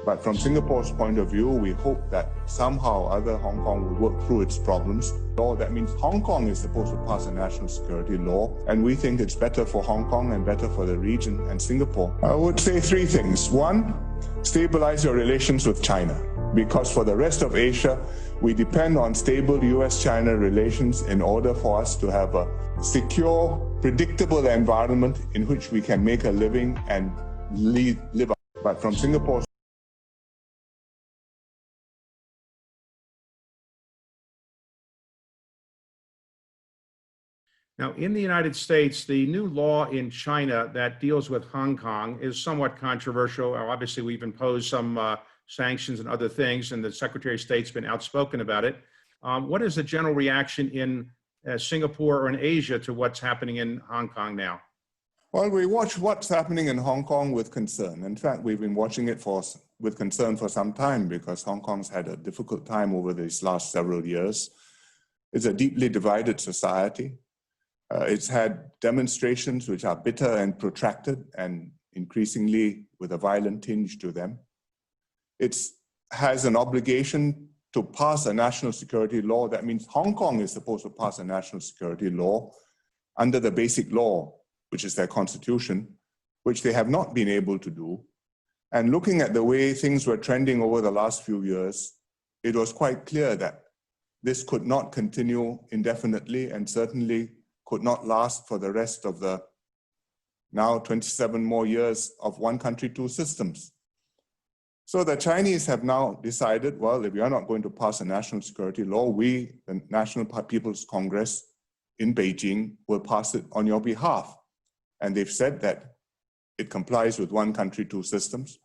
But from Singapore's point of view, we hope that somehow or other Hong Kong will work through its problems. That means Hong Kong is supposed to pass a national security law, and we think it's better for Hong Kong and better for the region and Singapore. I would say three things. One, stabilize your relations with China, because for the rest of Asia, we depend on stable US-China relations in order for us to have a secure, predictable environment in which we can make a living and live. But from Singapore's Now, in the United States, the new law in China that deals with Hong Kong is somewhat controversial. Obviously, we've imposed some sanctions and other things, and the Secretary of State's been outspoken about it. What is the general reaction in Singapore or in Asia to what's happening in Hong Kong now? Well, we watch what's happening in Hong Kong with concern. In fact, we've been watching it with concern for some time because Hong Kong's had a difficult time over these last several years. It's a deeply divided society. It's had demonstrations which are bitter and protracted and increasingly with a violent tinge to them. It has an obligation to pass a national security law. That means Hong Kong is supposed to pass a national security law under the basic law, which is their constitution, which they have not been able to do. And looking at the way things were trending over the last few years, it was quite clear that this could not continue indefinitely and certainly could not last for the rest of the now 27 more years of one country, two systems. So the Chinese have now decided, well, if you are not going to pass a national security law, we, the National People's Congress in Beijing, will pass it on your behalf. And they've said that it complies with one country, two systems.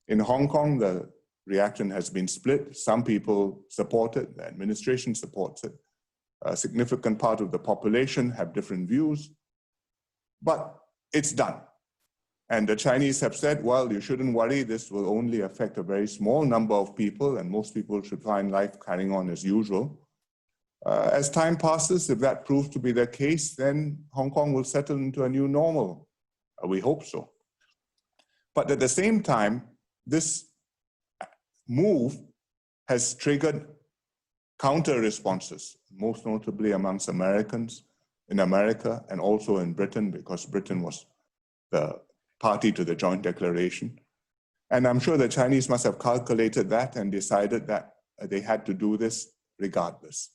In Hong Kong, the reaction has been split. Some people support it, the administration supports it. A significant part of the population have different views, but it's done. And the Chinese have said, well, you shouldn't worry, this will only affect a very small number of people, and most people should find life carrying on as usual. As time passes, if that proves to be the case, then Hong Kong will settle into a new normal. We hope so. But at the same time, this move has triggered counter responses, most notably amongst Americans in America and also in Britain, because Britain was the party to the joint declaration. And I'm sure the Chinese must have calculated that and decided that they had to do this regardless.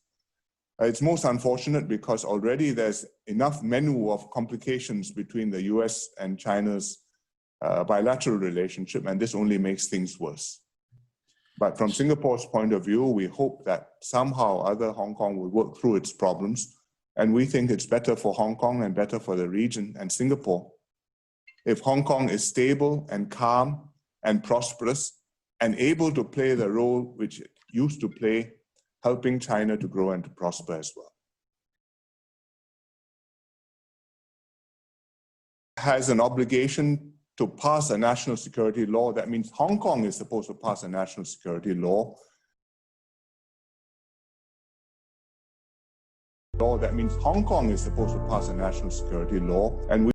It's most unfortunate because already there's enough menu of complications between the US and China's bilateral relationship, and this only makes things worse. But from Singapore's point of view, we hope that somehow or other Hong Kong will work through its problems, and we think it's better for Hong Kong and better for the region and Singapore if Hong Kong is stable and calm and prosperous and able to play the role which it used to play, helping China to grow and to prosper as well. Has an obligation to pass a national security law. That means Hong Kong is supposed to pass a national security law. That means Hong Kong is supposed to pass a national security law, and we